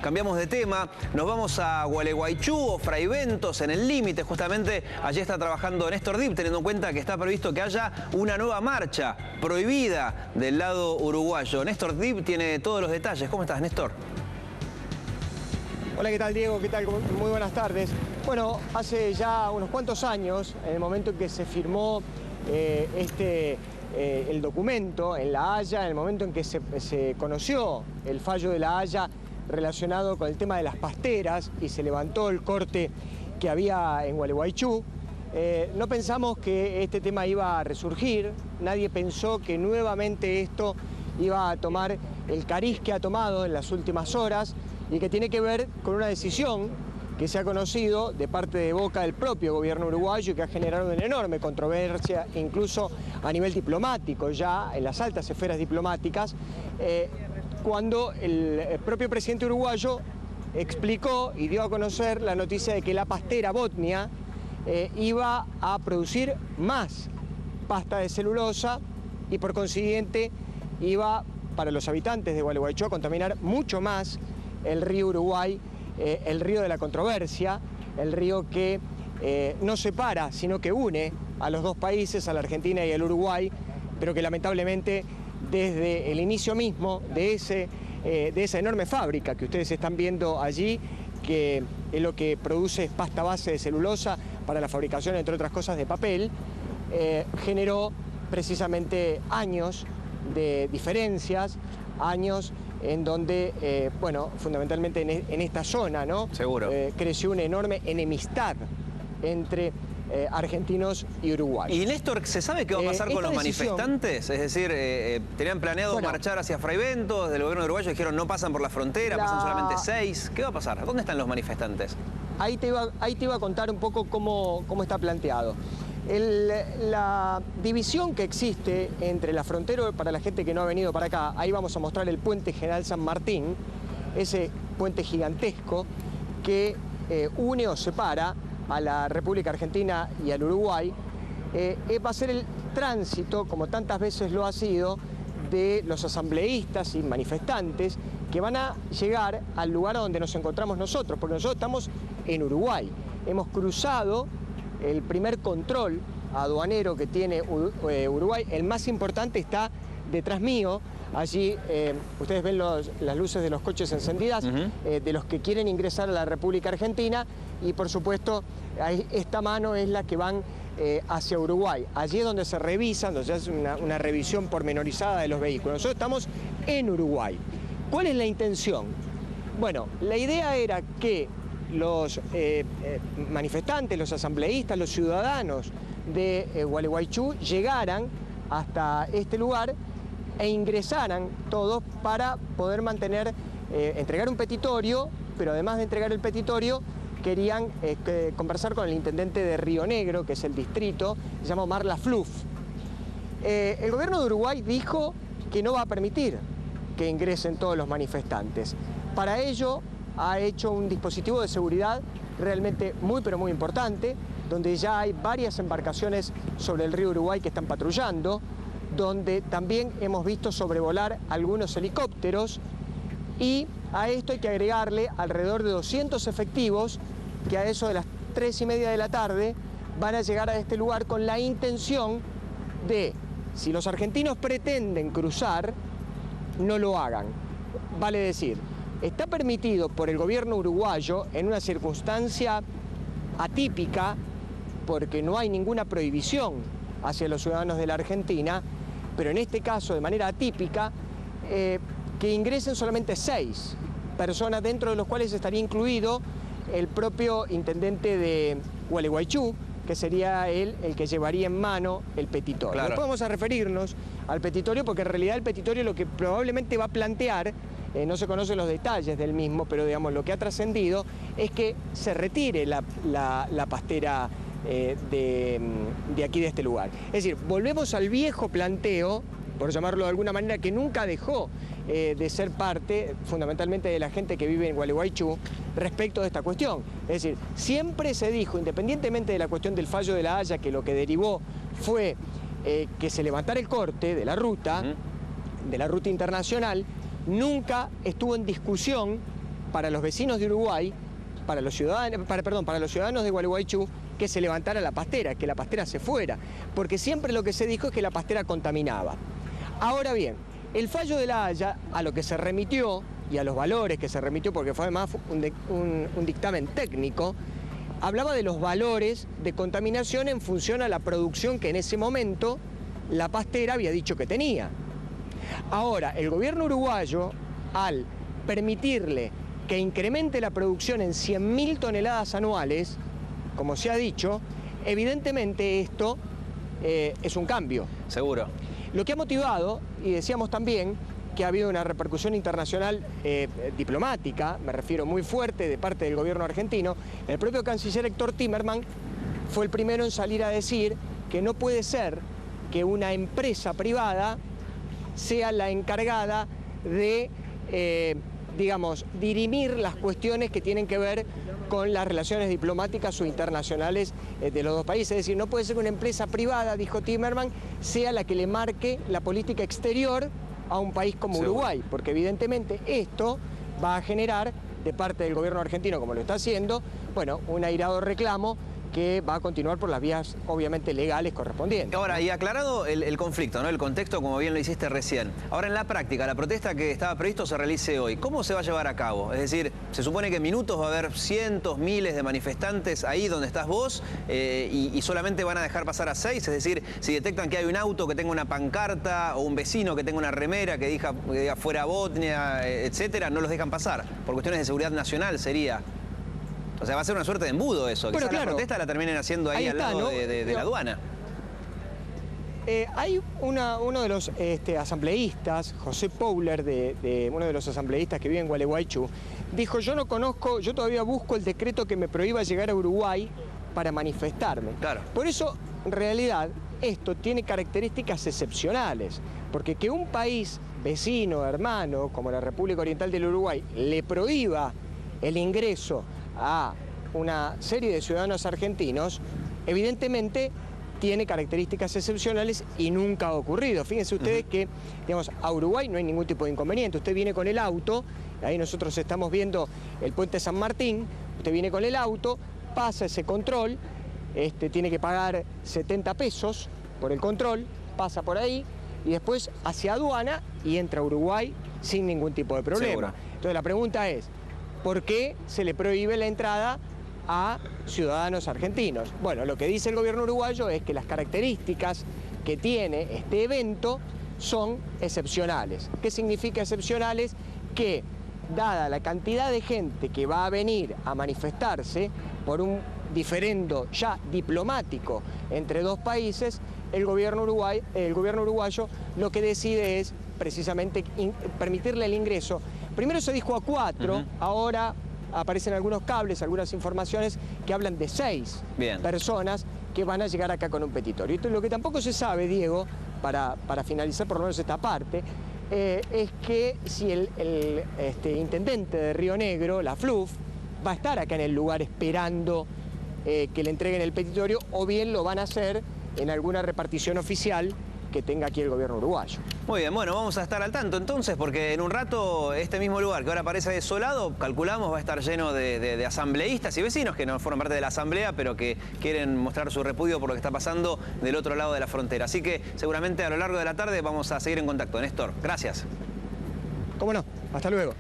cambiamos de tema, nos vamos a Gualeguaychú o Fraiventos, en el límite, justamente allí está trabajando Néstor Dip, teniendo en cuenta que está previsto que haya una nueva marcha prohibida del lado uruguayo. Néstor Dip tiene todos los detalles. ¿Cómo estás, Néstor? Hola, ¿qué tal, Diego? ¿Qué tal? Muy buenas tardes. Bueno, hace ya unos cuantos años, en el momento en que se firmó el documento en La Haya, en el momento en que se conoció el fallo de La Haya relacionado con el tema de las pasteras y se levantó el corte que había en Gualeguaychú, no pensamos que este tema iba a resurgir, nadie pensó que nuevamente esto iba a tomar el cariz que ha tomado en las últimas horas y que tiene que ver con una decisión que se ha conocido de parte de boca del propio gobierno uruguayo y que ha generado una enorme controversia, incluso a nivel diplomático, ya en las altas esferas diplomáticas, cuando el propio presidente uruguayo explicó y dio a conocer la noticia de que la pastera Botnia iba a producir más pasta de celulosa y por consiguiente iba, para los habitantes de Gualeguaychú, a contaminar mucho más el río Uruguay, el río de la controversia, el río que no separa, sino que une a los dos países, a la Argentina y al Uruguay, pero que lamentablemente desde el inicio mismo de esa enorme fábrica que ustedes están viendo allí, que es lo que produce es pasta base de celulosa para la fabricación, entre otras cosas, de papel, generó precisamente años de diferencias, años en donde, bueno, fundamentalmente en esta zona, ¿no? Seguro. Creció una enorme enemistad entre argentinos y uruguayos. Y Néstor, ¿se sabe qué va a pasar con los manifestantes? Es decir, tenían planeado marchar hacia Fraiventos, del gobierno uruguayo dijeron no pasan por la frontera, pasan solamente 6. ¿Qué va a pasar? ¿Dónde están los manifestantes? Ahí te iba a contar un poco cómo está planteado. La división que existe entre la frontera, para la gente que no ha venido para acá, ahí vamos a mostrar el puente General San Martín, ese puente gigantesco que une o separa a la República Argentina y al Uruguay, va a ser el tránsito, como tantas veces lo ha sido, de los asambleístas y manifestantes que van a llegar al lugar donde nos encontramos nosotros, porque nosotros estamos en Uruguay. Hemos cruzado el primer control aduanero que tiene Uruguay. El más importante está detrás mío. Allí ustedes ven las luces de los coches encendidas, de los que quieren ingresar a la República Argentina, y por supuesto esta mano es la que van hacia Uruguay. Allí es donde se revisan, donde se hace una revisión pormenorizada de los vehículos. Nosotros estamos en Uruguay. ¿Cuál es la intención? Bueno, la idea era que los manifestantes, los asambleístas, los ciudadanos de Gualeguaychú llegaran hasta este lugar e ingresaran todos para poder entregar un petitorio, pero además de entregar el petitorio, querían conversar con el intendente de Río Negro, que es el distrito, se llama Omar Lafluf. El gobierno de Uruguay dijo que no va a permitir que ingresen todos los manifestantes. Para ello ha hecho un dispositivo de seguridad realmente muy, pero muy importante, donde ya hay varias embarcaciones sobre el río Uruguay que están patrullando, donde también hemos visto sobrevolar algunos helicópteros, y a esto hay que agregarle alrededor de 200 efectivos que a eso de las 3:30 de la tarde van a llegar a este lugar con la intención de, si los argentinos pretenden cruzar, no lo hagan. Vale decir, está permitido por el gobierno uruguayo en una circunstancia atípica, porque no hay ninguna prohibición hacia los ciudadanos de la Argentina, pero en este caso, de manera atípica, que ingresen solamente 6 personas, dentro de los cuales estaría incluido el propio intendente de Gualeguaychú, que sería él el que llevaría en mano el petitorio. Claro. Después vamos a referirnos al petitorio, porque en realidad el petitorio lo que probablemente va a plantear, no se conocen los detalles del mismo, pero digamos lo que ha trascendido es que se retire la pastera de aquí, de este lugar. Es decir, volvemos al viejo planteo, por llamarlo de alguna manera, que nunca dejó de ser parte fundamentalmente de la gente que vive en Gualeguaychú respecto de esta cuestión. Es decir, siempre se dijo, independientemente de la cuestión del fallo de La Haya, que lo que derivó fue que se levantara el corte de la ruta internacional, nunca estuvo en discusión para los vecinos de Uruguay, para los ciudadanos de Gualeguaychú, que se levantara la pastera, que la pastera se fuera, porque siempre lo que se dijo es que la pastera contaminaba. Ahora bien, el fallo de La Haya, a lo que se remitió y a los valores que se remitió, porque fue además un dictamen técnico, hablaba de los valores de contaminación en función a la producción que en ese momento la pastera había dicho que tenía. Ahora, el gobierno uruguayo, al permitirle que incremente la producción en 100.000 toneladas anuales, como se ha dicho, evidentemente esto es un cambio. Seguro. Lo que ha motivado, y decíamos también, que ha habido una repercusión internacional diplomática, me refiero muy fuerte, de parte del gobierno argentino. El propio canciller Héctor Timerman fue el primero en salir a decir que no puede ser que una empresa privada sea la encargada de, digamos, dirimir las cuestiones que tienen que ver con las relaciones diplomáticas o internacionales de los dos países. Es decir, no puede ser que una empresa privada, dijo Timerman, sea la que le marque la política exterior a un país como Uruguay, porque evidentemente esto va a generar, de parte del gobierno argentino, como lo está haciendo, bueno, un airado reclamo que va a continuar por las vías, obviamente, legales correspondientes. Ahora, y aclarado el conflicto, ¿no? El contexto, como bien lo hiciste recién. Ahora, en la práctica, la protesta que estaba previsto se realice hoy, ¿cómo se va a llevar a cabo? Es decir, se supone que en minutos va a haber cientos, miles de manifestantes ahí donde estás vos y solamente van a dejar pasar a 6. Es decir, si detectan que hay un auto que tenga una pancarta o un vecino que tenga una remera que diga fuera Botnia, etcétera, no los dejan pasar. Por cuestiones de seguridad nacional sería. O sea, va a ser una suerte de embudo eso. Bueno, quizás claro, la protesta la terminen haciendo ahí al lado, ¿no? de la aduana. Hay uno de los asambleístas, José Powler, uno de los asambleístas que vive en Gualeguaychú, dijo: yo no conozco, yo todavía busco el decreto que me prohíba llegar a Uruguay para manifestarme. Claro. Por eso, en realidad, esto tiene características excepcionales, porque que un país vecino, hermano, como la República Oriental del Uruguay, le prohíba el ingreso a una serie de ciudadanos argentinos, evidentemente tiene características excepcionales y nunca ha ocurrido. Fíjense ustedes que, digamos, a Uruguay no hay ningún tipo de inconveniente. Usted viene con el auto, ahí nosotros estamos viendo el puente San Martín, usted viene con el auto, pasa ese control, tiene que pagar 70 pesos por el control, pasa por ahí y después hacia aduana y entra a Uruguay sin ningún tipo de problema. Seguro. Entonces la pregunta es, ¿por qué se le prohíbe la entrada a ciudadanos argentinos? Bueno, lo que dice el gobierno uruguayo es que las características que tiene este evento son excepcionales. ¿Qué significa excepcionales? Que, dada la cantidad de gente que va a venir a manifestarse por un diferendo ya diplomático entre dos países, el gobierno uruguayo lo que decide es precisamente permitirle el ingreso. Primero se dijo a 4, ahora aparecen algunos cables, algunas informaciones que hablan de 6 personas que van a llegar acá con un petitorio. Entonces, lo que tampoco se sabe, Diego, para finalizar por lo menos esta parte, es que si el intendente de Río Negro, la FLUF, va a estar acá en el lugar esperando que le entreguen el petitorio, o bien lo van a hacer en alguna repartición oficial que tenga aquí el gobierno uruguayo. Muy bien, bueno, vamos a estar al tanto entonces, porque en un rato este mismo lugar que ahora parece desolado, calculamos va a estar lleno de asambleístas y vecinos que no forman parte de la asamblea, pero que quieren mostrar su repudio por lo que está pasando del otro lado de la frontera. Así que seguramente a lo largo de la tarde vamos a seguir en contacto. Néstor, gracias. ¿Cómo no? Hasta luego.